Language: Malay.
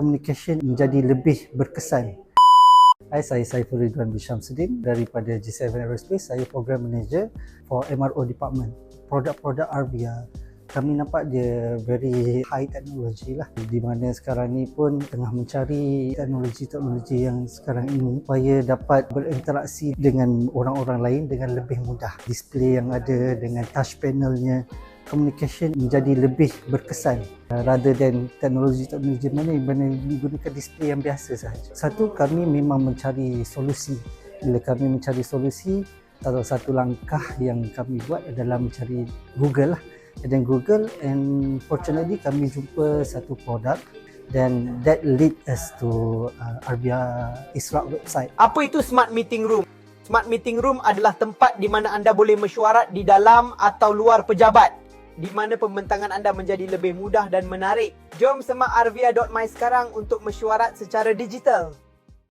communication menjadi lebih berkesan. Hai, saya Saiful Ridwan bin Syamsuddin daripada G7 Aerospace. Saya Program Manager for MRO Department. Produk-produk Arvia kami nampak dia very high technology lah, di mana sekarang ni pun tengah mencari teknologi-teknologi yang sekarang ini supaya dapat berinteraksi dengan orang-orang lain dengan lebih mudah. Display yang ada dengan touch panelnya, communication menjadi lebih berkesan rather than teknologi-teknologi mana menggunakan display yang biasa sahaja. Satu, kami memang mencari solusi. Bila kami mencari solusi, salah satu langkah yang kami buat adalah mencari Google lah. Dan Google, and fortunately kami jumpa satu produk, dan that lead us to Arvia Isra website. Apa itu Smart Meeting Room? Smart Meeting Room adalah tempat di mana anda boleh mesyuarat di dalam atau luar pejabat, di mana pembentangan anda menjadi lebih mudah dan menarik. Jom semak arvia.my sekarang untuk mesyuarat secara digital.